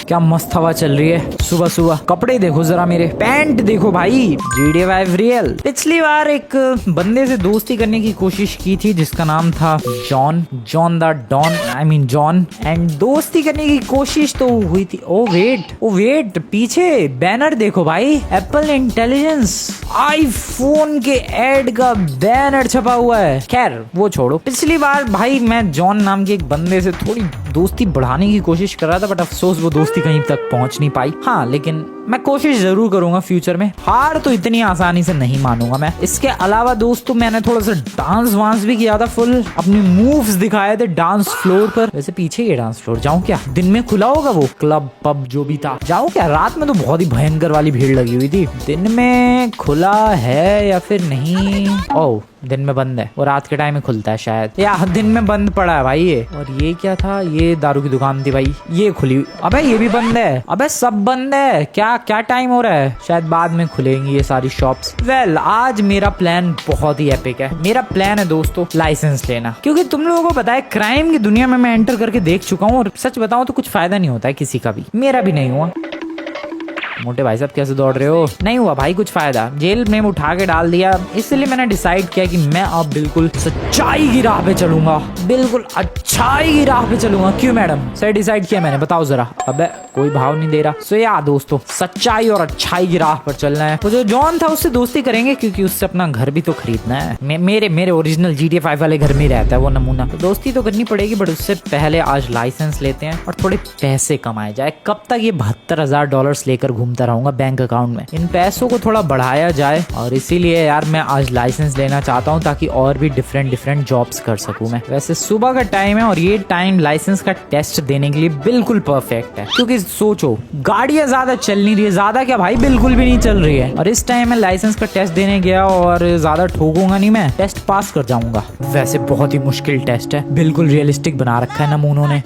क्या मस्त हवा चल रही है सुबह सुबह। कपड़े देखो जरा, मेरे पैंट देखो भाई, GTA 5 रियल। पिछली बार एक बंदे से दोस्ती करने की कोशिश की थी जिसका नाम था John the Don, I mean John, and दोस्ती करने की कोशिश तो हुई थी। ओ वेट, पीछे बैनर देखो भाई, एप्पल इंटेलिजेंस आईफोन के एड का बैनर छपा हुआ है। खैर वो छोड़ो, पिछली बार भाई मैं जॉन नाम के एक बंदे से थोड़ी दोस्ती बढ़ाने की कोशिश कर रहा था, बट अफसोस वो दोस्ती कहीं तक पहुंच नहीं पाई। हाँ, लेकिन मैं कोशिश जरूर करूंगा फ्यूचर में, हार तो इतनी आसानी से नहीं मानूंगा मैं। इसके अलावा दोस्तों मैंने थोड़ा सा डांस वांस भी किया था, फुल अपनी मूव्स दिखाए थे डांस फ्लोर पर। वैसे पीछे ये डांस फ्लोर जाऊं क्या? दिन में खुला होगा वो क्लब पब जो भी था, जाऊं क्या? रात में तो बहुत ही भयंकर वाली भीड़ लगी हुई थी। दिन में खुला है या फिर नहीं? ओह, दिन में बंद है, और रात के टाइम में खुलता है शायद, या दिन में बंद पड़ा है भाई ये। और ये क्या था? ये दारू की दुकान थी भाई, ये खुली। अबे ये भी बंद है, अबे सब बंद है। क्या टाइम हो रहा है? शायद बाद में खुलेंगी ये सारी शॉप्स। वेल, आज मेरा प्लान बहुत ही एपिक है। मेरा प्लान है दोस्तों लाइसेंस लेना, क्योंकि तुम लोगों को पता है क्राइम की दुनिया में मैं एंटर करके देख चुका हूँ, और सच बताऊं तो कुछ फायदा नहीं होता है किसी का भी, मेरा भी नहीं हुआ। मोटे भाई साहब कैसे दौड़ रहे हो? नहीं हुआ भाई कुछ फायदा, जेल में उठा के डाल दिया। इसलिए मैंने डिसाइड किया कि मैं अब बिल्कुल सच्चाई की राह पे चलूंगा, बिल्कुल अच्छाई की राह पे चलूंगा। क्यों मैडम? सर डिसाइड किया मैंने, बताओ जरा। अबे कोई भाव नहीं दे रहा। सो या दोस्तों, सच्चाई और अच्छाई की राह पर चलना है। तो जो जॉन था उससे दोस्ती करेंगे, क्योंकि उससे अपना घर भी तो खरीदना है। मेरे ओरिजिनल GTA 5 वाले घर में रहता है वो नमूना, तो दोस्ती तो करनी पड़ेगी। बट उससे पहले आज लाइसेंस लेते हैं और थोड़े पैसे कमाए जाए। कब तक ये $72,000 लेकर घूमता रहूंगा बैंक अकाउंट में? इन पैसों को थोड़ा बढ़ाया जाए, और इसीलिए यार मैं आज लाइसेंस लेना चाहता हूँ, ताकि और भी डिफरेंट जॉब्स कर सकूं मैं। वैसे सुबह का टाइम है, और ये टाइम लाइसेंस का टेस्ट देने के लिए बिल्कुल परफेक्ट है, क्योंकि सोचो गाड़ियां ज्यादा चल नहीं रही है, ज्यादा क्या भाई बिल्कुल भी नहीं चल रही है। और इस टाइम में लाइसेंस का टेस्ट देने गया और ज्यादा ठोकूंगा नहीं मैं, टेस्ट पास कर जाऊंगा। वैसे बहुत ही मुश्किल टेस्ट है, बिल्कुल रियलिस्टिक बना रखा है नमूनों ने।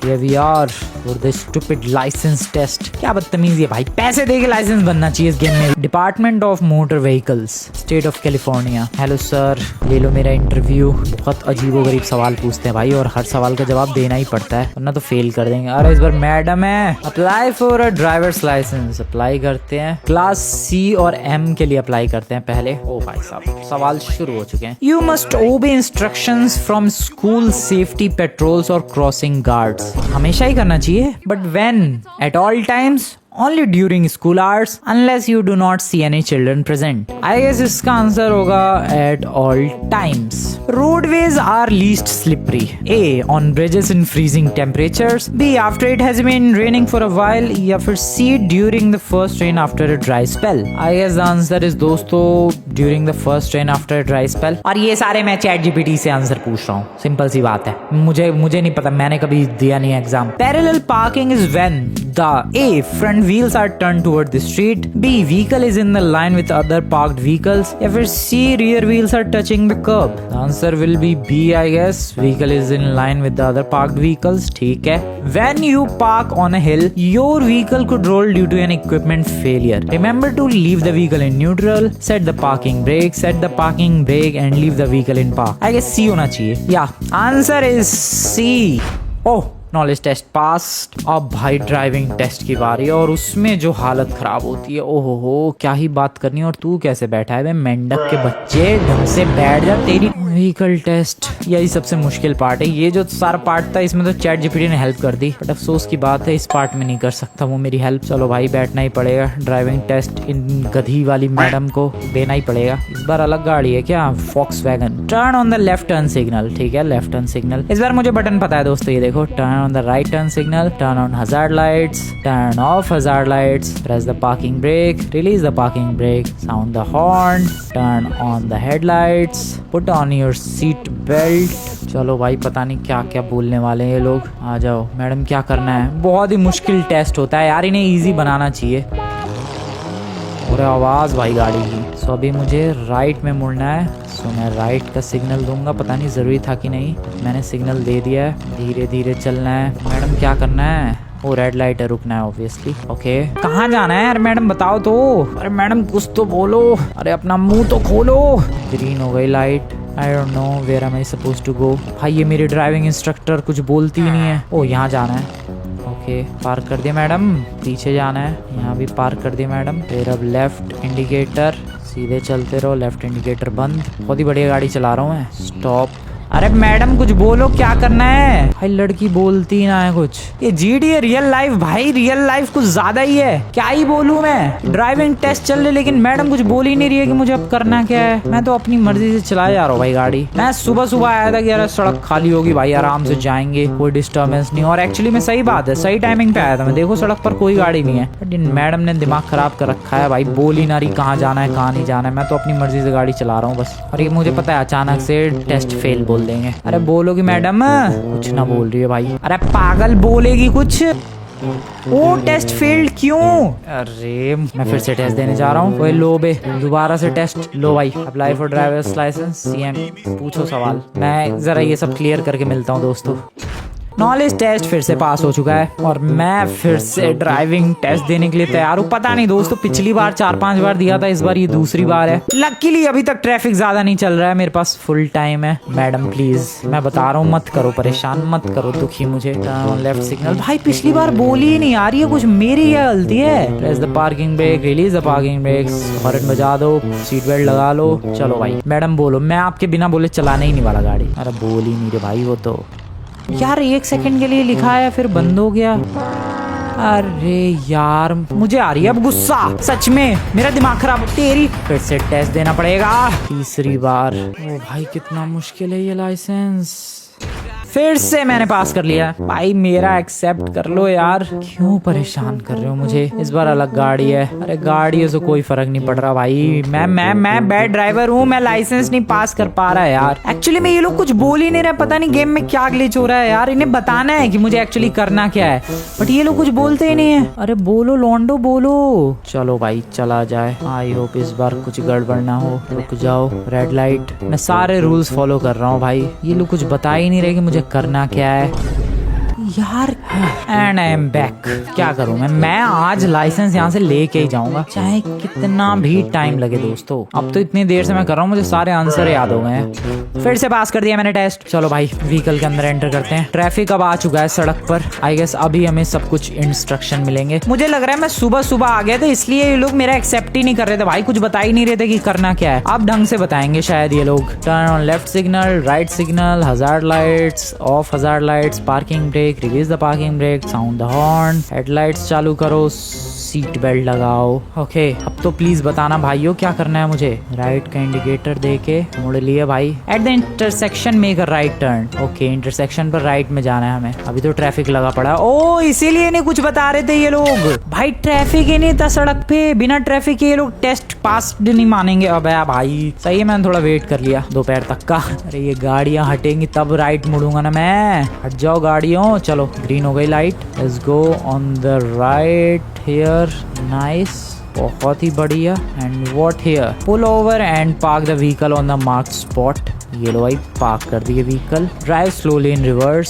स्टूपिड लाइसेंस टेस्ट, क्या बदतमीजी है भाई। पैसे दे के लाइसेंस बनना चाहिए इस गेम में। Department of motor vehicles, state of California. Hello sir, ले लो मेरा इंटरव्यू। बहुत अजीबोगरीब सवाल पूछते हैं भाई, और हर सवाल का जवाब देना ही पड़ता है, वरना तो फेल कर देंगे। अरे इस बार मैडम है, apply for a driver's license. Apply करते हैं, क्लास C और M के लिए अप्लाई करते हैं पहले। ओ भाई साहब, सवाल शुरू हो चुके हैं। यू मस्ट ओबे instructions from school safety patrols और क्रॉसिंग गार्ड्स। हमेशा ही करना चाहिए, but when? At all times, only during school hours, unless you do not see any children present. I guess इसका आंसर होगा at all times. Roadways are least slippery. A, on bridges in freezing temperatures. B, after it has been raining for a while. या फिर C, during the first rain after a dry spell. I guess the answer is दोस्तों during the first rain after a dry spell. और ये सारे मैं ChatGPT से answer पूछ रहा हूँ, सिंपल सी बात है। मुझे नहीं पता, मैंने कभी दिया नहीं exam. Parallel parking is when the A, front wheels are turned toward the street. B, vehicle is in the line with other parked vehicles. या फिर C, rear wheels are touching the curb. The answer will be B, I guess. Vehicle is in line with the other parked vehicles. ठीक है। When you park on a hill, your vehicle could roll due to an equipment failure. Remember to leave the vehicle in neutral, set the parking brake, and leave the vehicle in park. I guess C होना चाहिए। Yeah, answer is C. Oh, knowledge test pass. अब भाई driving test की बारी है, और उसमें जो हालत खराब होती है, ओहो हो, क्या ही बात करनी है। और तू कैसे बैठा है बे मेंढक के बच्चे, ढंग से बैठ जा। तेरी व्हीकल टेस्ट यही सबसे मुश्किल पार्ट है। ये जो सारा पार्ट था इसमें तो ChatGPT ने हेल्प कर दी, बट अफसोस की बात है इस पार्ट में नहीं कर सकता वो मेरी हेल्प। चलो भाई बैठना ही पड़ेगा, ड्राइविंग टेस्ट इन गधी वाली मैडम को देना ही पड़ेगा। इस बार अलग गाड़ी है क्या? Volkswagen। Turn on the left turn signal. ठीक है, लेफ्ट टर्न सिग्नल। इस बार मुझे बटन पता है दोस्तों, ये देखो, turn on the right turn signal, turn on hazard lights, turn off hazard lights, press the parking brake, release the parking brake, sound the horn, turn on the headlights, put on your seat belt. चलो भाई, पता नहीं क्या क्या बोलने वाले हैं ये लोग। आ जाओ मैडम, क्या करना है? बहुत ही मुश्किल टेस्ट होता है यार, इन्हें इजी बनाना चाहिए। पूरा आवाज भाई गाड़ी की। सो अभी मुझे राइट में मुड़ना है, सो मैं राइट का सिग्नल दूंगा। पता नहीं जरूरी था कि नहीं, मैंने सिग्नल दे दिया है। धीरे धीरे चलना है। मैडम क्या करना है? वो रेड लाइट है, रुकना है ऑब्वियसली। ओके, कहाँ जाना है यार मैडम, बताओ तो। अरे मैडम कुछ तो बोलो, अरे अपना मुंह तो खोलो। ग्रीन हो गई light. I don't know where am I suppose to go. भाई ये मेरी ड्राइविंग इंस्ट्रक्टर कुछ बोलती ही नहीं है। ओ यहाँ जाना है। ओके पार्क कर दिया मैडम, पीछे जाना है, यहाँ भी पार्क कर दिया मैडम। फिर अब लेफ्ट इंडिकेटर, सीधे चलते रहो, लेफ्ट इंडिकेटर बंद। बहुत ही बढ़िया गाड़ी चला रहा हूँ मैं। स्टॉप। अरे मैडम कुछ बोलो, क्या करना है? भाई लड़की बोलती ना है कुछ। ये GTA रियल लाइफ भाई, रियल लाइफ कुछ ज्यादा ही है, क्या ही बोलूं मैं। ड्राइविंग टेस्ट चल रहे लेकिन मैडम कुछ बोल ही नहीं रही है कि मुझे अब करना क्या है। मैं तो अपनी मर्जी से चला जा रहा हूँ भाई गाड़ी। मैं सुबह सुबह आया था कि यार सड़क खाली होगी भाई, आराम से जाएंगे, कोई डिस्टर्बेंस नहीं। और एक्चुअली में सही बात है, सही टाइमिंग पे आया था मैं। देखो सड़क पर कोई गाड़ी नहीं है, बट मैडम ने दिमाग खराब कर रखा है भाई, बोल ही ना रही कहाँ जाना है कहाँ नहीं जाना है। मैं तो अपनी मर्जी से गाड़ी चला रहा हूँ बस। और ये मुझे पता है अचानक से टेस्ट फेल बोल देंगे। अरे बोलोगी मैडम? कुछ ना बोल रही है भाई। अरे पागल, बोलेगी कुछ? ओ टेस्ट फेल्ड क्यों? अरे मैं फिर से टेस्ट देने जा रहा हूँ। लो बे, दोबारा से टेस्ट लो भाई। Apply for driver's license, CM पूछो सवाल। मैं जरा ये सब क्लियर करके मिलता हूँ दोस्तों। नॉलेज टेस्ट फिर से पास हो चुका है और मैं फिर से ड्राइविंग टेस्ट देने के लिए तैयार हूँ। पता नहीं दोस्तों, पिछली बार 4-5 बार दिया था, इस बार ये दूसरी बार है। लकीली अभी तक ट्रैफिक ज्यादा नहीं चल रहा है, मेरे पास फुल टाइम है। मैडम प्लीज, मैं बता रहा हूँ, मत करो परेशान, मत करो दुखी मुझे। Left signal. भाई पिछली बार बोली ही नहीं आ रही है कुछ, मेरी क्या गलती है? Press the parking brake, release the parking brakes, horn बजा दो, सीट बेल्ट लगा लो। चलो भाई मैडम बोलो, मैं आपके बिना बोले चलाने ही नहीं वाला गाड़ी। अरे बोल ही नहीं रे भाई वो तो। यार 1 सेकंड के लिए लिखा है फिर बंद हो गया। अरे यार मुझे आ रही है अब गुस्सा, सच में मेरा दिमाग खराब। तेरी फिर से टेस्ट देना पड़ेगा तीसरी बार। ओ भाई कितना मुश्किल है ये लाइसेंस। फिर से मैंने पास कर लिया। भाई मेरा एक्सेप्ट कर लो यार, क्यों परेशान कर रहे हो मुझे? इस बार अलग गाड़ी है। अरे गाड़ियों से कोई फर्क नहीं पड़ रहा भाई। मैं बैड ड्राइवर हूँ, मैं लाइसेंस नहीं पास कर पा रहा है यार। एक्चुअली में ये लोग कुछ बोल ही नहीं रहे, पता नहीं गेम में क्या ग्लिच हो रहा है यार। इन्हें बताना है कि मुझे एक्चुअली करना क्या है, बट ये लोग कुछ बोलते ही नहीं है। अरे बोलो लॉन्डो बोलो। चलो भाई चला जाए। आई होप इस बार कुछ गड़बड़ ना हो। रुक जाओ, रेड लाइट। मैं सारे रूल्स फॉलो कर रहा हूँ भाई, ये लोग कुछ बता ही नहीं रहे कि मुझे करना क्या है यार। And I am back. क्या करूं मैं आज लाइसेंस यहाँ से लेके ही जाऊंगा, चाहे कितना भी टाइम लगे दोस्तों। अब तो इतनी देर से मैं कर रहा हूँ, मुझे सारे आंसर याद हो गए हैं। फिर से पास कर दिया मैंने टेस्ट। चलो भाई व्हीकल के अंदर एंटर करते हैं। ट्रैफिक अब आ चुका है सड़क पर। आई गेस अभी हमें सब कुछ इंस्ट्रक्शन मिलेंगे। मुझे लग रहा है मैं सुबह सुबह आ गया था, इसलिए ये लोग मेरा एक्सेप्ट ही नहीं कर रहे थे भाई, कुछ बता ही नहीं रहे थे कि करना क्या है। अब ढंग से बताएंगे शायद ये लोग। Turn on left signal, right signal, hazard lights, of hazard lights, parking brake, release the parking break, sound the horn, headlights चालू करो, सीट बेल्ट लगाओ। ओके अब तो प्लीज बताना भाइयों क्या करना है मुझे। राइट का इंडिकेटर देके मुड़ लिए भाई। Eight the intersection make a right turn. Okay intersection पर राइट में जाना है हमें। अभी तो ट्रैफिक लगा पड़ा। ओ इसीलिए नहीं कुछ बता रहे थे ये लोग भाई, ट्रैफिक ही नहीं था सड़क पे। बिना ट्रैफिक के ये लोग टेस्ट पास नहीं मानेंगे। अब भाई सही है, मैंने थोड़ा वेट कर लिया दोपहर तक का। अरे ये गाड़ियां हटेंगी तब राइट मुड़ूंगा ना मैं। हट जाओ गाड़ियों। चलो ग्रीन हो गई light. Let's go on the right here. Nice, बहुत ही बढ़िया। And what here? Pull over and park the vehicle on the marked spot. ये लो भाई पार्क कर दिए vehicle. Drive slowly in reverse.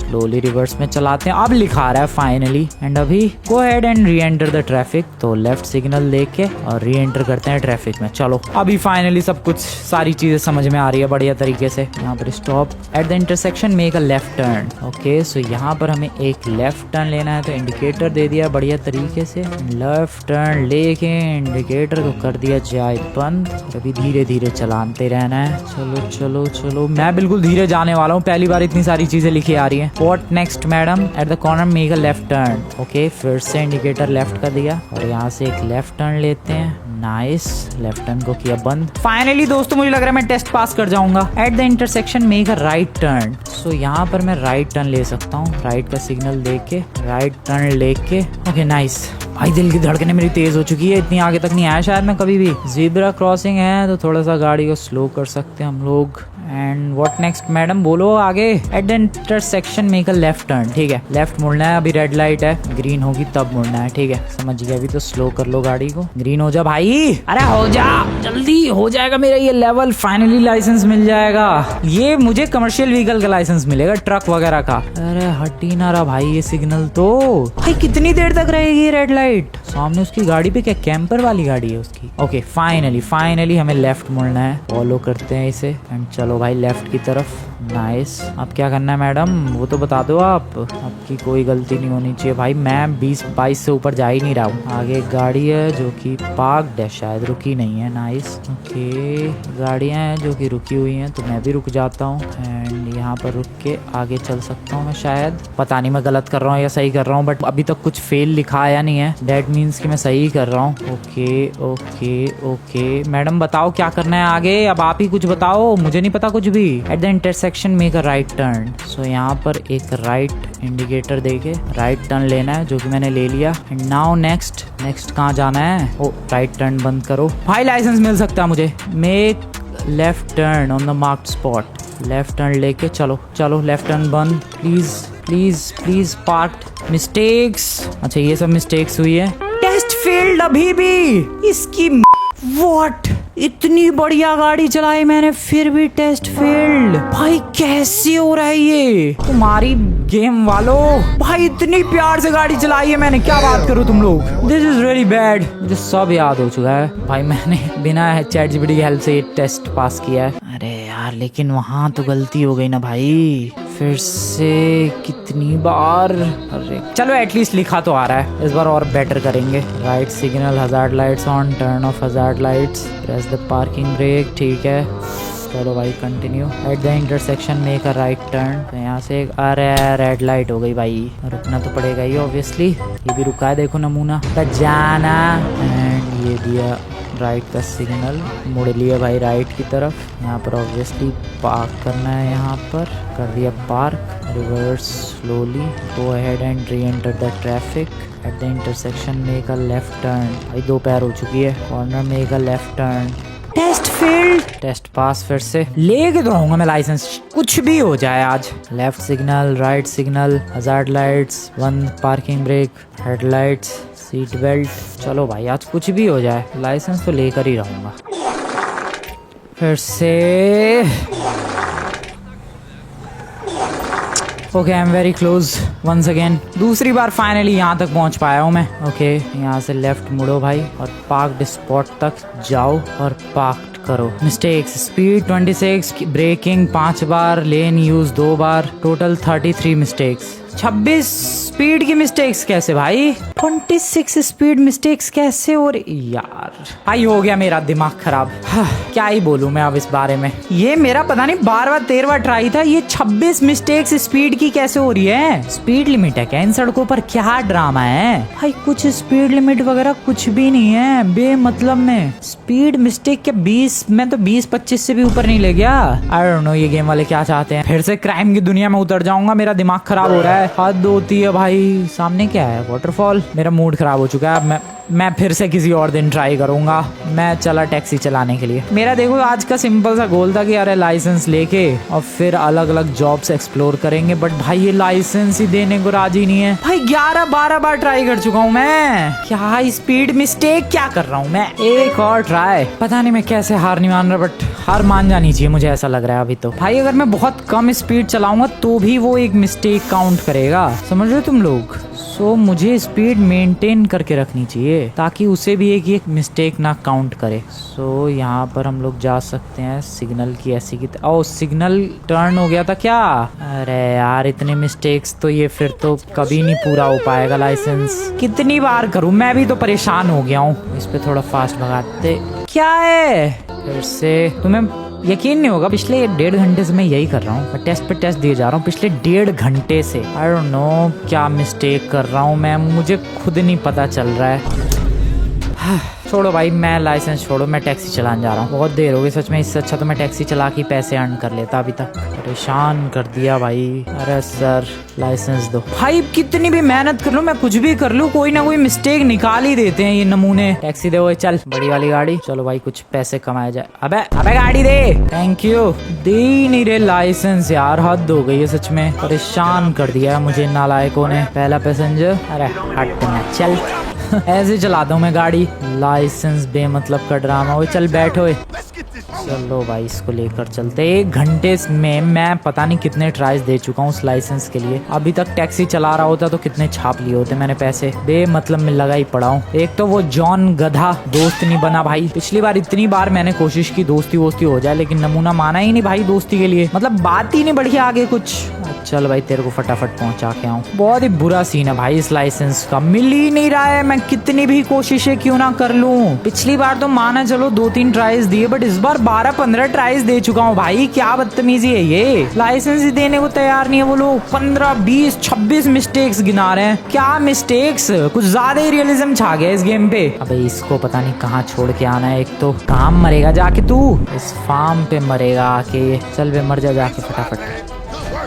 Slowly reverse में चलाते हैं। अब लिखा रहा है फाइनली। एंड अभी गो ahead and re enter the traffic. तो लेफ्ट सिग्नल लेके और री एंटर करते हैं ट्रैफिक में। चलो अभी फाइनली सब कुछ सारी चीजें समझ में आ रही है बढ़िया तरीके से। यहाँ पर stop at the intersection make a left turn. Okay so यहाँ पर हमें एक लेफ्ट टर्न लेना है, तो इंडिकेटर दे दिया बढ़िया तरीके से। लेफ्ट टर्न लेके इंडिकेटर को कर दिया जाए बंद। अभी धीरे धीरे चलाते रहना है। चलो चलो चलो, मैं बिल्कुल धीरे जाने वाला हूँ, पहली बार इतनी सारी चीजें लिखी आ रही हैं। What next madam? At the corner make a left turn. Okay फिर से इंडिकेटर लेफ्ट कर दिया और यहाँ से एक लेफ्ट टर्न लेते हैं। नाइस, लेफ्ट टर्न को किया बंद। फाइनली दोस्तों मुझे लग रहा है मैं टेस्ट पास कर जाऊंगा। At the intersection make a right turn. So यहाँ पर मैं राइट टर्न ले सकता हूँ। राइट का सिग्नल देके राइट टर्न लेके। Okay nice. भाई दिल की धड़कनें मेरी तेज हो चुकी है, इतनी आगे तक नहीं आया शायद मैं कभी भी। ज़ेब्रा क्रॉसिंग है तो थोड़ा सा गाड़ी को स्लो कर सकते हैं हम लोग। And what next madam? बोलो आगे। Eight the intersection make a left turn. ठीक है लेफ्ट मुड़ना है। अभी रेड लाइट है, ग्रीन होगी तब मुड़ना है। ठीक है समझ गया। अभी तो स्लो कर लो गाड़ी को। ग्रीन हो जा भाई। अरे हो जा, जल्दी हो जाएगा मेरा ये लेवल। फाइनली लाइसेंस मिल जाएगा। ये मुझे कमर्शियल व्हीकल का लाइसेंस मिलेगा, ट्रक वगैरह का। अरे हट ही ना रहा भाई ये सिग्नल तो। भाई कितनी देर तक रहेगी रेड लाइट? सामने उसकी गाड़ी पे क्या कैंपर वाली गाड़ी है उसकी? ओके फाइनली हमें लेफ्ट मुड़ना है। फॉलो करते हैं इसे एंड चलो भाई लेफ्ट की तरफ। नाइस। अब क्या करना है मैडम, वो तो बता दो आप। आपकी कोई गलती नहीं होनी चाहिए भाई, मैं 20-22 से ऊपर जा ही नहीं रहा हूँ। आगे एक गाड़ी है जो कि पार्क्ड है, शायद रुकी नहीं है। नाइस। ओके, गाड़ियाँ हैं जो कि रुकी हुई हैं, तो मैं भी रुक जाता हूँ एंड यहाँ पर रुक के आगे चल सकता हूँ मैं शायद। पता नहीं मैं गलत कर रहा हूँ या सही कर रहा हूँ, बट अभी तक कुछ फेल लिखा आया नहीं है। दैट मीन्स कि मैं सही कर रहा हूँ। ओके ओके ओके, मैडम बताओ क्या करना है आगे, अब आप ही कुछ बताओ, मुझे नहीं पता कुछ भी। At the intersection make a right turn. So यहाँ पर एक राइट इंडिकेटर देके राइट टर्न लेना है, जो कि मैंने ले लिया। एंड नाउ नेक्स्ट कहाँ जाना है? ओ, राइट टर्न बंद करो भाई, लाइसेंस मिल सकता है मुझे। Make left turn on the marked spot. Left turn लेके चलो चलो, लेफ्ट टर्न बंद। Please please please, part mistakes. अच्छा, ये सब मिस्टेक्स हुई है। टेस्ट फेल्ड अभी भी, इसकी व्हाट, इतनी बढ़िया गाड़ी चलाई मैंने फिर भी टेस्ट फेल्ड। भाई कैसे हो रहा है ये तुम्हारी गेम वालों? भाई इतनी प्यार से गाड़ी चलाई है मैंने, क्या बात करूं तुम लोग। This is really bad. मुझे सब याद हो चुका है भाई, मैंने बिना ChatGPT की हेल्प से ये टेस्ट पास किया है। अरे यार, लेकिन वहां तो गलती हो गई ना भाई, फिर से कितनी बार। अरे चलो, एटलीस्ट लिखा तो आ रहा है, इस बार और बेटर करेंगे। Right signal, hazard lights on, turn off hazard lights, press the parking break. ठीक है, चलो भाई continue. Eight the intersection make a right turn. तो यहाँ से एक, अरे रेड लाइट हो गई भाई, रुकना तो पड़ेगा ही ऑब्वियसली। ये भी रुका है, देखो नमूना जाना। एंड ये दिया राइट का सिग्नल, मुड़ लिया भाई राइट की तरफ। यहाँ पर ऑब्वियसली पार्क करना है, यहाँ पर कर दिया park. Reverse slowly, go ahead and re enter the traffic. At the intersection make a left turn. भाई 2 पैर हो चुकी है। Corner make a left turn. Test failed. Test pass फिर से लेके तो रहूंगा मैं लाइसेंस, कुछ भी हो जाए आज। Left signal, right signal, hazard lights, बंद parking brake, headlights, seat belt. चलो भाई आज कुछ भी हो जाए, लाइसेंस तो लेकर ही रहूंगा। फिर से okay, I am very close ones again. दूसरी बार फाइनली यहाँ तक पहुँच पाया हूँ मैं। ओके, यहाँ से लेफ्ट मुड़ो भाई और पार्क्ड स्पॉट तक जाओ और पार्क करो। मिस्टेक्स, स्पीड 26, ब्रेकिंग 5 बार, लेन यूज 2 बार, टोटल 33 मिस्टेक्स। 26 स्पीड की मिस्टेक्स कैसे भाई? 26 स्पीड मिस्टेक्स कैसे? और यार भाई हो गया मेरा दिमाग खराब। क्या ही बोलूं मैं अब इस बारे में। ये मेरा पता नहीं 12वां 13वां ट्राई था, ये 26 मिस्टेक्स स्पीड की कैसे हो रही है? स्पीड लिमिट है क्या इन सड़कों पर? क्या ड्रामा है भाई? कुछ स्पीड लिमिट वगैरह कुछ भी नहीं है, बेमतलब में स्पीड मिस्टेक के 20, मैं तो 20-25 से भी ऊपर नहीं ले गया। आई डोंट नो ये गेम वाले क्या चाहते हैं। फिर से क्राइम की दुनिया में उतर जाऊंगा, मेरा दिमाग खराब हो रहा है। हद होती है भाई। सामने क्या है? वाटरफॉल। मेरा मूड खराब हो चुका है, अब मैं फिर से किसी और दिन ट्राई करूंगा। मैं चला टैक्सी चलाने के लिए। मेरा देखो आज का सिंपल सा गोल था कि अरे लाइसेंस लेके और फिर अलग अलग जॉब्स एक्सप्लोर करेंगे, बट भाई ये लाइसेंस ही देने को राजी नहीं है भाई। 11-12 बार ट्राई कर चुका हूँ मैं। क्या स्पीड मिस्टेक क्या कर रहा हूँ मैं? एक और ट्राई। पता नहीं मैं कैसे हार नहीं मान रहा, बट हार मान जानी चाहिए मुझे ऐसा लग रहा है अभी तो। भाई अगर मैं बहुत कम स्पीड चलाऊंगा तो भी वो एक मिस्टेक काउंट करेगा, समझ रहे हो तुम लोग? सो मुझे स्पीड मेंटेन करके रखनी चाहिए ताकि उसे भी एक मिस्टेक ना काउंट करे। सो यहाँ पर हम लोग जा सकते हैं सिग्नल की ऐसी की। ओ, सिग्नल टर्न हो गया था क्या? अरे यार इतने मिस्टेक्स तो ये फिर तो कभी नहीं पूरा हो पाएगा लाइसेंस। कितनी बार करूँ, मैं भी तो परेशान हो गया हूँ। इस पे थोड़ा फास्ट भगाते। क्या है फिर से? तुम्हें यकीन नहीं होगा, पिछले 1.5 घंटे से मैं यही कर रहा हूँ, टेस्ट पे टेस्ट दिए जा रहा हूँ पिछले 1.5 घंटे से। आई डोंट नो क्या मिस्टेक कर रहा हूँ मैं, मुझे खुद नहीं पता चल रहा है। छोड़ो भाई, मैं लाइसेंस छोड़ो, मैं टैक्सी चलाने जा रहा हूँ। बहुत देर हो गई सच में, इससे अच्छा तो मैं टैक्सी चला के पैसे अर्न कर लेता। अभी तक परेशान कर दिया भाई। अरे सर लाइसेंस दो भाई। कितनी भी मेहनत कर लूँ मैं, कुछ भी कर लूँ, कोई ना कोई मिस्टेक निकाल ही देते हैं ये नमूने। टैक्सी दे वो, चल बड़ी वाली गाड़ी। चलो भाई कुछ पैसे कमाए जाए। अबे गाड़ी दे। Thank you. दे ही नहीं रहे लाइसेंस यार, हद हो गई है सच में। परेशान कर दिया मुझे नालायकों ने। पहला पैसेंजर, अरे हट ना, चल ऐसे चलाता हूँ मैं गाड़ी। लाइसेंस बेमतलब का ड्रामा। वो चल बैठो। चलो भाई इसको लेकर चलते। 1 घंटे में मैं पता नहीं कितने ट्राइज दे चुका हूँ उस लाइसेंस के लिए। अभी तक टैक्सी चला रहा होता तो कितने छाप लिए होते मैंने पैसे। बेमतलब में लगा ही पड़ा हूँ। एक तो वो जॉन गधा दोस्त नहीं बना भाई। पिछली बार इतनी बार मैंने कोशिश की दोस्ती वोस्ती हो जाए, लेकिन नमूना माना ही नहीं भाई दोस्ती के लिए। मतलब बात ही नहीं बढ़ी आगे कुछ। चल भाई तेरे को फटाफट पहुंचा के आऊँ। बहुत ही बुरा सीन है भाई इस लाइसेंस का, मिल ही नहीं रहा है। मैं कितनी भी कोशिशें क्यों ना कर लूं। पिछली बार तो माना चलो 2-3 ट्राइज दिए, बट इस बार 12-15 ट्राइज दे चुका हूँ भाई। क्या बदतमीजी है ये। लाइसेंस ही देने को तैयार नहीं है वो लोग। 15-20-26 मिस्टेक्स गिना रहे हैं। क्या मिस्टेक्स, कुछ ज्यादा ही रियलिज्म छा गया इस गेम पे। अबे इसको पता नहीं कहाँ छोड़ के आना है। एक तो कहाँ मरेगा जाके तू, इस फार्म पे मरेगा आके। चल बे मर जा जाके फटाफट।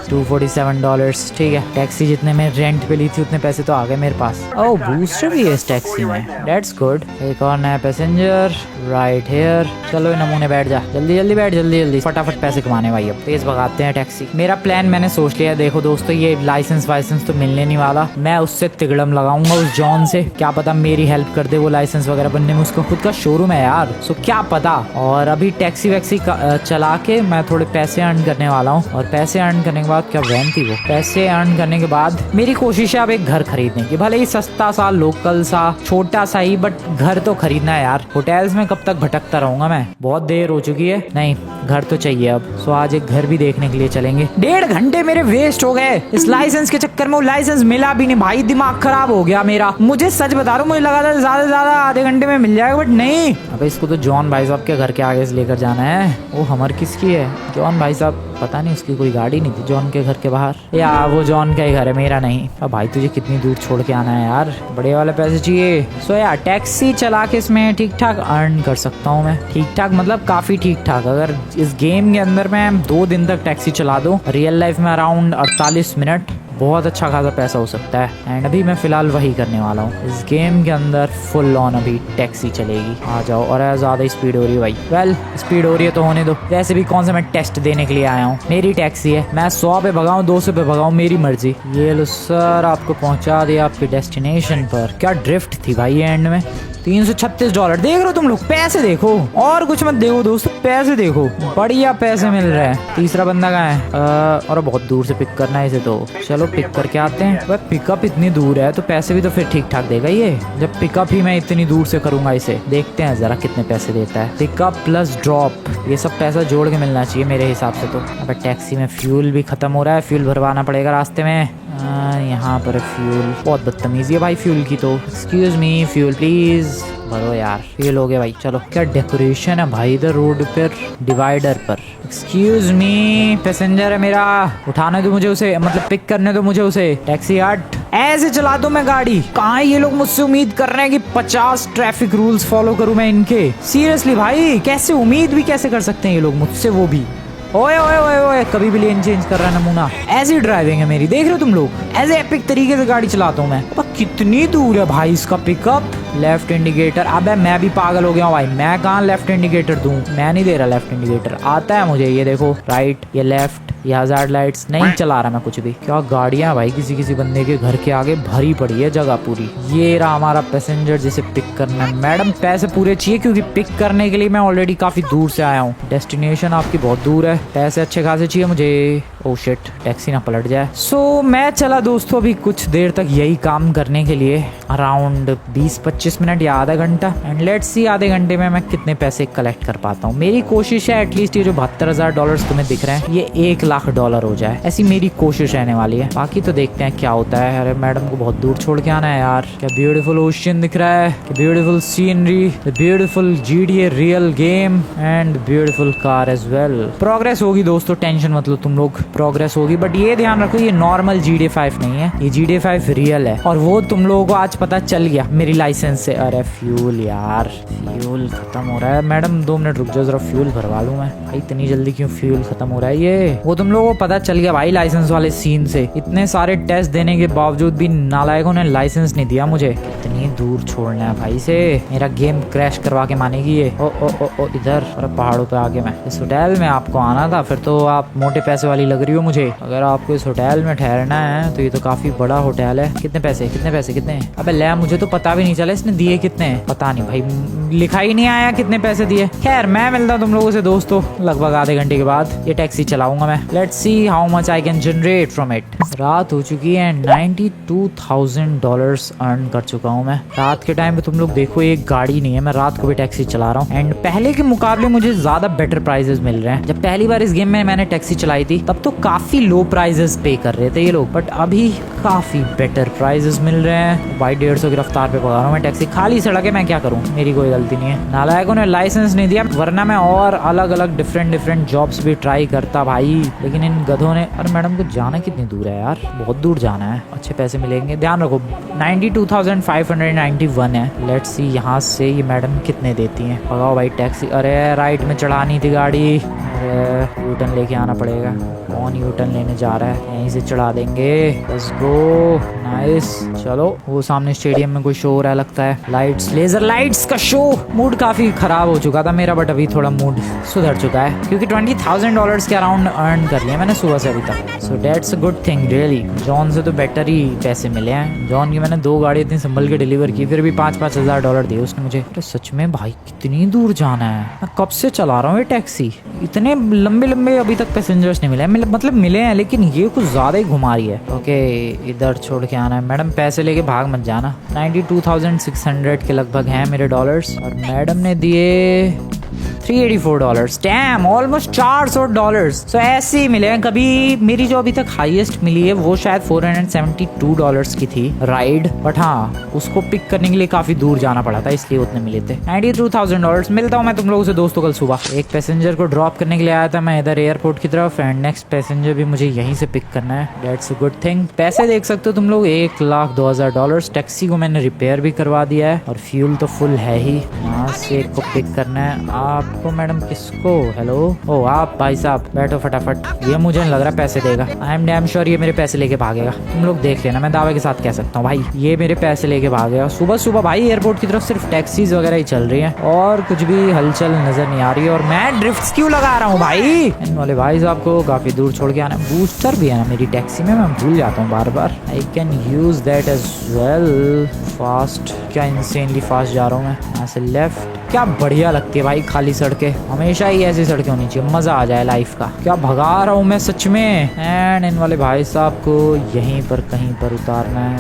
$247 ठीक है। टैक्सी जितने में रेंट पे ली थी उतने पैसे तो आ गए मेरे पास। ओह बूस्टर भी है इस टैक्सी में, दैट्स गुड। एक और नया पैसेंजर राइट हेयर। चलो नमूने बैठ जा, जल्दी जल्दी बैठ, जल्दी जल्दी फटाफट पैसे कमाने भाई। अब तेज भगाते हैं टैक्सी। मेरा प्लान मैंने सोच लिया। देखो दोस्तों ये लाइसेंस वाइसेंस तो मिलने नहीं वाला। मैं उससे तिगड़म लगाऊंगा उस जॉन से। क्या पता मेरी हेल्प कर दे वो लाइसेंस वगैरह बनने में। उसका खुद का शोरूम है यार, सो क्या पता। और अभी टैक्सी वैक्सी चला के मैं थोड़े पैसे अर्न करने वाला हूँ। और पैसे अर्न करने के बाद, क्या वैन थी वो, पैसे अर्न करने के बाद मेरी कोशिश है अब एक घर खरीदने की। भले ही सस्ता सा, लोकल सा, छोटा सा ही, बट घर तो खरीदना है यार। होटल्स में कब तक भटकता रहूंगा मैं, बहुत देर हो चुकी है। नहीं घर तो चाहिए अब। सो आज एक घर भी देखने के लिए चलेंगे। 1.5 घंटे मेरे वेस्ट हो गए इस लाइसेंस के चक्कर में। वो लाइसेंस मिला भी नहीं भाई, दिमाग खराब हो गया मेरा। मुझे सच बता रहा हूँ, मुझे लगा था ज्यादा से ज्यादा आधे घंटे में मिल जाएगा, बट नहीं। अब इसको तो जॉन भाई साहब के घर के आगे से लेकर जाना है। वो हमर किसकी है? जॉन भाई साहब, पता नहीं उसकी कोई गाड़ी नहीं थी जॉन के घर के बाहर, या वो जॉन का ही घर है मेरा नहीं। अब भाई तुझे कितनी दूर छोड़ के आना है यार, बड़े वाले पैसे चाहिए। सो यार टैक्सी चला के इसमें ठीक ठाक अर्न कर सकता हूँ मैं। ठीक ठाक मतलब काफी ठीक ठाक। अगर इस गेम के अंदर मैं 2 दिन तक टैक्सी चला दूं, रियल लाइफ में अराउंड 48 मिनट, बहुत अच्छा खासा पैसा हो सकता है। एंड अभी मैं फिलहाल वही करने वाला हूँ। इस गेम के अंदर फुल ऑन अभी टैक्सी चलेगी। आ जाओ। और ज्यादा स्पीड हो रही है भाई। वेल स्पीड हो रही है तो होने दो। वैसे भी कौन सा मैं टेस्ट देने के लिए आया हूँ, मेरी टैक्सी है। मैं 100 पे भगाऊं 200 पे भगाऊं मेरी मर्जी। ये लो सर, आपको पहुंचा दिया आपके डेस्टिनेशन पर। क्या ड्रिफ्ट थी भाई एंड में। $336 देख रहे हो तुम लोग, पैसे देखो और कुछ मत देखो दोस्तों, पैसे देखो, बढ़िया पैसे मिल रहे हैं। तीसरा बंदा कहाँ है? और बहुत दूर से पिक करना है इसे तो। चलो पिक करके आते हैं। वह पिकअप इतनी दूर है तो पैसे भी तो फिर ठीक ठाक देगा ये। जब पिकअप ही मैं इतनी दूर से करूंगा इसे, देखते हैं जरा कितने पैसे देता है। पिकअप प्लस ड्रॉप, ये सब पैसा जोड़ के मिलना चाहिए मेरे हिसाब से तो। अब टैक्सी में फ्यूल भी खत्म हो रहा है, फ्यूल भरवाना पड़ेगा रास्ते में। यहाँ पर फ्यूल, बहुत बदतमीजी है भाई फ्यूल की तो। एक्सक्यूज मी, फ्यूल प्लीज भरो यार। फ्यूल हो गया भाई। चलो क्या डेकोरेशन है भाई इधर रोड पर, डिवाइडर पर। एक्सक्यूज मी, पैसेंजर है मेरा, उठाने दो मुझे उसे, मतलब पिक करने दो मुझे उसे। टैक्सी हट। ऐसे चला दो मैं गाड़ी। कहाँ ये लोग मुझसे उम्मीद कर रहे हैं कि 50 ट्रैफिक रूल्स फॉलो करूँ मैं इनके। सीरियसली भाई, कैसे उम्मीद भी कैसे कर सकते हैं ये लोग मुझसे, वो भी। ओए ओए ओए ओए, कभी भी लेन चेंज कर रहा है नमूना। ऐसी ड्राइविंग है मेरी, देख रहे हो तुम लोग। ऐसे एपिक तरीके से गाड़ी चलाता हूँ मैं। अब कितनी दूर है भाई इसका पिकअप। लेफ्ट इंडिकेटर, अबे मैं भी पागल हो गया हूँ भाई। मैं कहाँ लेफ्ट इंडिकेटर दूं, मैं नहीं दे रहा लेफ्ट इंडिकेटर। आता है मुझे, ये देखो राइट, ये लेफ्ट, ये हजार्ड लाइट्स। नहीं चला रहा मैं कुछ भी। क्या गाड़ियां भाई किसी किसी बंदे के घर के आगे भरी पड़ी है जगह पूरी। ये रहा हमारा पैसेंजर जिसे पिक करना है। मैडम पैसे पूरे चाहिए क्योंकि पिक करने के लिए मैं ऑलरेडी काफी दूर से आया हूँ। डेस्टिनेशन आपकी बहुत दूर है, पैसे अच्छे खासे चाहिए मुझे। ओह शिट, टैक्सी ना पलट जाए। सो मैं चला दोस्तों अभी कुछ देर तक यही काम करने के लिए, अराउंड 20-25 मिनट या आधा घंटा। एंड लेट्स सी आधे घंटे में मैं कितने पैसे कलेक्ट कर पाता हूँ। मेरी कोशिश है एटलीस्ट ये जो $72,000 तुम्हें दिख रहे हैं ये $1 लाख हो जाए, ऐसी मेरी कोशिश रहने वाली है। बाकी तो देखते हैं क्या होता है। अरे मैडम को बहुत दूर छोड़ के आना है यार। क्या ब्यूटीफुल ओशियन दिख रहा है, beautiful scenery, beautiful GTA real game and beautiful car as well. Progress होगी दोस्तों, टेंशन मत लो तुम लोग, प्रोग्रेस होगी। बट ये ध्यान रखो ये नॉर्मल GTA 5 नहीं है, ये GTA 5 रियल है। और वो तुम लोगों को आज पता चल गया मेरी लाइसेंस से। अरे फ्यूल यार, फ्यूल खत्म हो रहा है। मैडम 2 मिनट रुक जाओ, जरा फ्यूल भरवा लूं मैं। भाई इतनी जल्दी क्यों फ्यूल खत्म हो रहा है? ये वो तुम लोगों को पता चल गया भाई लाइसेंस वाले सीन से। इतने सारे टेस्ट देने के बावजूद भी नालायकों ने लाइसेंस नहीं दिया मुझे। कितनी कितनी दूर छोड़ना है भाई से, मेरा गेम क्रैश करवा के मानेगी ये। ओ ओ ओ ओ इधर, और पहाड़ों पे आगे मैं इस होटल में आपको आना था, फिर तो आप मोटे पैसे वाली लग रही हो मुझे। अगर आपको इस होटल में ठहरना है तो ये तो काफी बड़ा होटल है। कितने पैसे कितने पैसे कितने? अबे ले, मुझे तो पता भी नहीं चला इसने दिए कितने, पता नहीं भाई, लिखा ही नहीं आया कितने पैसे दिए। खैर मैं मिलता हूँ तुम लोगों से दोस्तों लगभग आधे घंटे के बाद। ये टैक्सी चलाऊंगा मैं, let's see how much I can generate from it. रात हो चुकी है, $92,000 अर्न कर चुका हूँ मैं। रात के टाइम पे तुम लोग देखो एक गाड़ी नहीं है, मैं रात को भी टैक्सी चला रहा हूँ एंड पहले के मुकाबले मुझे ज्यादा बेटर प्राइजेस मिल रहे हैं। जब पहली बार इस गेम में मैंने टैक्सी चलाई थी तब तो काफी लो प्राइजेस पे कर रहे थे ये लोग, बट अभी काफी बेटर प्राइजेस मिल रहे हैं। भाई 150 की रफ्तार पे पका रहा हूँ मैं टैक्सी, खाली सड़क है, मैं क्या करूँ, मेरी कोई गलती नहीं है। नालायकों ने लाइसेंस नहीं दिया, वरना मैं और अलग अलग डिफरेंट जॉब्स भी ट्राई करता भाई, लेकिन इन गधों ने। अरे मैडम को जाना कितनी दूर है यार, बहुत दूर जाना है, अच्छे पैसे मिलेंगे। ध्यान रखो 92,591 है। लेट्स सी यहाँ से ये मैडम कितने देती हैं। पकाओ भाई टैक्सी। अरे राइट में चढ़ानी थी गाड़ी, अरे यूटर्न लेके आना पड़ेगा। कौन यूटर्न लेने जा रहा है, यहीं से चढ़ा देंगे। Let's go, nice. चलो वो सामने स्टेडियम में कोई शो हो रहा है लगता है, लाइट्स, लेजर लाइट्स का शो। मूड काफी खराब हो चुका था मेरा, बट अभी थोड़ा मूड सुधर चुका है क्योंकि $20,000 के अराउंड अर्न कर लिया मैंने सुबह से अभी तक। So that's a good thing really. John से तो बेटर ही पैसे मिले हैं। जॉन की मैंने 2 गाड़ी इतनी संभल के डिलीवर की, फिर भी $5,000 $5,000 दिए उसने मुझे। अरे सच में भाई कितनी दूर जाना है, मैं कब से चला रहा हूँ ये टैक्सी, इतने लंबे अभी तक पैसेंजर्स नहीं मिले। मतलब मिले हैं लेकिन ये कुछ ज्यादा ही घुमा रही है। ओके इधर छोड़ के आना है मैडम, पैसे लेके भाग मत जाना। 92,600 के लगभग हैं मेरे डॉलर्स और मैडम ने दिए $384। Dam, almost $400। सो ऐसे ही मिले हैं। कभी मेरी जो अभी तक हाईएस्ट मिली है वो शायद $472 की थी राइड, बट हाँ उसको पिक करने के लिए काफी दूर जाना पड़ा था, इसलिए उतने मिले थे। $92,000। मिलता हूँ मैं तुम लोगों से दोस्तों कल सुबह। एक पैसेंजर को ड्रॉप करने के लिए आया था मैं इधर एयरपोर्ट की तरफ एंड नेक्स्ट पैसेंजर भी मुझे यहीं से पिक करना है। That's a good thing. पैसे देख सकते हो तुम लोग, $1,02,000। टैक्सी को मैंने रिपेयर भी करवा दिया है और फ्यूल तो फुल है ही। यहाँ से एक को पिक करना है। आपको मैडम, किसको? हेलो, ओ आप भाई साहब बैठो फटाफट। ये मुझे नहीं लग रहा पैसे देगा। आई एम डैम श्योर ये मेरे पैसे लेके भागेगा। तुम लोग देख लेना, मैं दावे के साथ कह सकता हूँ भाई ये मेरे पैसे लेके भागेगा। सुबह सुबह भाई एयरपोर्ट की तरफ सिर्फ टैक्सीज वगैरह ही चल रही है और कुछ भी हलचल नजर नहीं आ रही है। और मैं ड्रिफ्ट्स क्यों लगा रहा हूँ भाई? इन वाले भाई साहब को काफी दूर छोड़ के आना। बूस्टर भी है ना मेरी टैक्सी में, मैं भूल जाता हूँ बार बार। I can use that as well. Fast, क्या इंसेनली फास्ट जा रहा हूँ मैं। यहाँ से लेफ्ट, क्या बढ़िया लगती है भाई खाली सड़कें। हमेशा ही ऐसी सड़कें होनी चाहिए, मजा आ जाए लाइफ का। क्या भगा रहा हूँ मैं सच में। एंड इन वाले भाई साहब को यहीं पर कहीं पर उतारना है।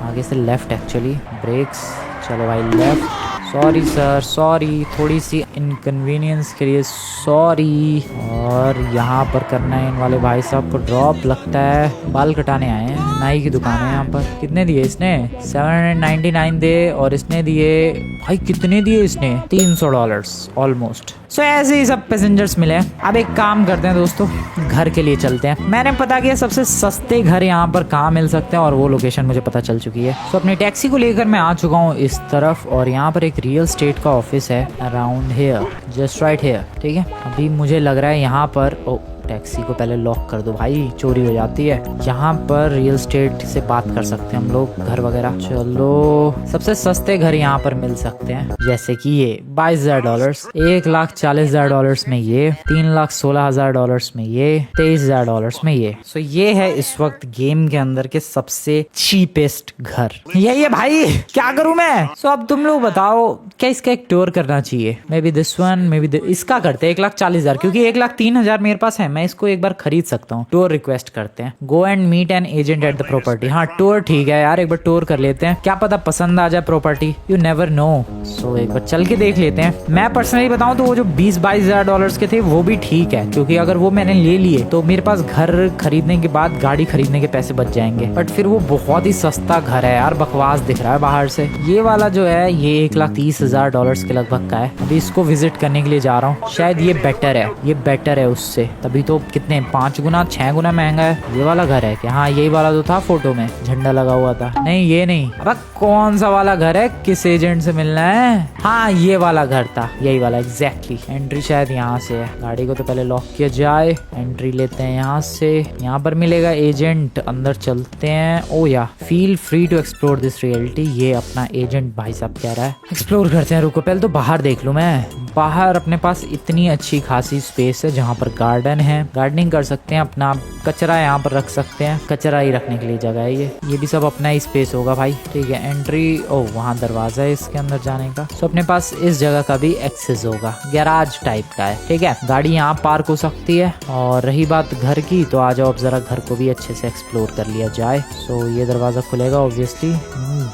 आगे से लेफ्ट एक्चुअली, ब्रेक्स। चलो भाई लेफ्ट। सॉरी सर, सॉरी, थोड़ी सी इनकन्वीनियंस के लिए सॉरी। और यहाँ पर करना है इन वाले भाई साहब को ड्रॉप। लगता है बाल कटाने आए हैं, नाई की दुकान है यहाँ पर। कितने दिए इसने? $799 दे और इसने दिए भाई कितने दिए इसने? $300 ऑलमोस्ट। सो ऐसे ही सब पैसेंजर्स मिले हैं। अब एक काम करते हैं दोस्तों, घर के लिए चलते हैं। मैंने पता किया सबसे सस्ते घर यहाँ पर कहाँ मिल सकते हैं और वो लोकेशन मुझे पता चल चुकी है। सो अपनी टैक्सी को लेकर मैं आ चुका हूँ इस तरफ और यहाँ पर एक रियल स्टेट का ऑफिस है around here, just right here. ठीक है, अभी मुझे लग रहा है यहाँ पर टैक्सी को पहले लॉक कर दो भाई, चोरी हो जाती है। यहाँ पर रियल एस्टेट से बात कर सकते हैं हम लोग, घर वगैरह। चलो सबसे सस्ते घर यहाँ पर मिल सकते हैं, जैसे कि ये $22,000, $1,40,000 में ये, $3,16,000 में ये, $23,000 में ये। सो ये है इस वक्त गेम के अंदर के सबसे चीपेस्ट घर, यही है भाई। क्या करूं मैं? सो अब तुम लोग बताओ, क्या इसका एक टूर करना चाहिए? May be this one, may be इसका करते हैं 1,40,000, क्योंकि 1,03,000 मेरे पास है, मैं इसको एक बार खरीद सकता हूँ। टूर रिक्वेस्ट करते हैं, go and meet an agent at the property. हाँ टूर ठीक है यार, एक बार टूर कर लेते हैं, क्या पता पसंद आ जाए प्रॉपर्टी, यू नेवर नो। सो एक बार चल के देख लेते हैं। मैं पर्सनली बताऊं तो वो जो $20,000-22,000 के थे वो भी ठीक है, क्योंकि अगर वो मैंने ले लिए तो मेरे पास घर खरीदने के बाद गाड़ी खरीदने के पैसे बच जाएंगे। बट फिर वो बहुत ही सस्ता घर है यार, बकवास दिख रहा है बाहर से। ये वाला जो है ये $1,30,000 के लगभग का है। अभी इसको विजिट करने के लिए जा रहा हूँ, शायद ये बेटर है, ये बेटर है उससे। तभी तो कितने 5 गुना 6 गुना महंगा है। ये वाला घर है क्या? हाँ यही वाला तो था फोटो में, झंडा लगा हुआ था। नहीं ये नहीं। अब कौन सा वाला घर है? किस एजेंट से मिलना है? हाँ ये वाला घर था, यही वाला एग्जैक्टली। एंट्री शायद यहाँ से है। गाड़ी को तो पहले लॉक किया जाए। एंट्री लेते हैं यहाँ से। यहाँ पर मिलेगा एजेंट। अंदर चलते हैं। Oh yeah feel free to explore this reality. ये अपना एजेंट भाई साहब कह रहा है एक्सप्लोर करते हैं। रुको पहले तो बाहर देख लूं मैं। बाहर अपने पास इतनी अच्छी खासी स्पेस है जहाँ पर गार्डन है, गार्डनिंग कर सकते हैं। अपना कचरा यहाँ पर रख सकते हैं, कचरा ही रखने के लिए जगह है ये भी सब अपना ही स्पेस होगा भाई। ठीक है एंट्री। ओ वहाँ दरवाजा है इसके अंदर जाने का। तो अपने पास इस जगह का भी एक्सेस होगा, गैराज टाइप का है। ठीक है गाड़ी यहाँ पार्क हो सकती है। और रही बात घर की, तो आ जाओ अब जरा घर को भी अच्छे से एक्सप्लोर कर लिया जाए। सो ये दरवाजा खुलेगा ऑब्वियसली।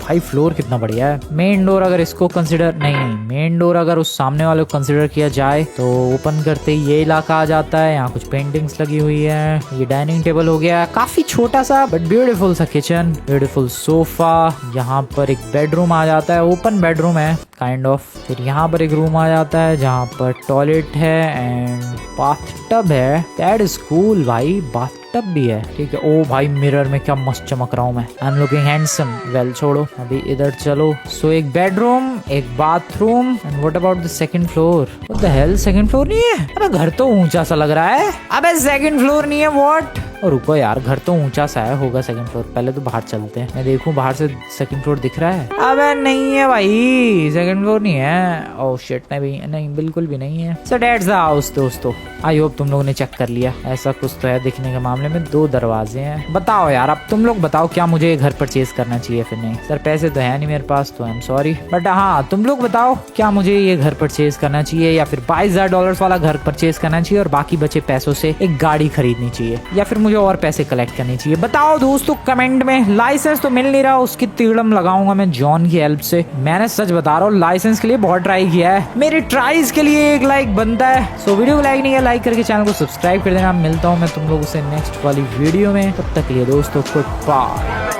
भाई फ्लोर कितना बढ़िया है। मेन डोर अगर इसको कंसिडर नहीं, मेन डोर अगर उस सामने वाले को कंसिडर किया जाए तो ओपन करते ही ये इलाका आ जाता है। यहाँ कुछ पेंटिंग्स लगी हुई है। ये डाइनिंग टेबल हो गया, काफी छोटा सा बट ब्यूटीफुल सा किचन, ब्यूटीफुल सोफा। यहाँ पर एक बेडरूम आ जाता है, ओपन बेडरूम है काइंड ऑफ। फिर यहाँ पर एक रूम आ जाता है जहाँ पर टॉयलेट है एंड बाथटब है। दैट इज कूल भाई, बाथटब भी है। ठीक है। ओ भाई मिरर में क्या मस्त चमक रहा हूँ मैं। I am looking handsome. Well छोड़ो अभी इधर चलो। सो एक बेडरूम, एक bathroom and what about the second floor? What the hell, second floor नहीं है? अबे घर तो ऊंचा सा लग रहा है। अबे सेकंड फ्लोर नहीं है व्हाट? और रुको यार घर तो ऊंचा सा है, होगा सेकंड फ्लोर। पहले तो बाहर चलते हैं, मैं देखूं बाहर से सेकंड फ्लोर दिख रहा है। अबे नहीं है भाई, सेकंड फ्लोर नहीं है। ओह शिट, नहीं बिल्कुल भी नहीं है। सो दैट्स द हाउस दोस्तों। आई होप तुम लोगों ने चेक कर लिया। ऐसा कुछ तो है दिखने के मामले में। 2 दरवाजे हैं। बताओ यार अब तुम लोग बताओ, क्या मुझे ये घर परचेज करना चाहिए फिर नहीं? सर पैसे तो है नहीं मेरे पास, तो आई एम सॉरी। बट हाँ तुम लोग बताओ क्या मुझे ये घर परचेज करना चाहिए या फिर $22,000 वाला घर परचेज करना चाहिए और बाकी बचे पैसों से एक गाड़ी खरीदनी चाहिए, या फिर मुझे और पैसे कलेक्ट करनी चाहिए? बताओ दोस्तों कमेंट में। लाइसेंस तो मिल नहीं रहा, उसकी तीड़म लगाऊंगा मैं जॉन की हेल्प से। मैंने सच बता रहा हूँ लाइसेंस के लिए बहुत ट्राई किया है। मेरी ट्राइज के लिए एक लाइक बनता है। सो वीडियो को लाइक नहीं किया, लाइक करके चैनल को सब्सक्राइब कर देना। मिलता हूँ मैं तुम लोगों से नेक्स्ट वाली वीडियो में। तब तक के लिए दोस्तों गुड बाय।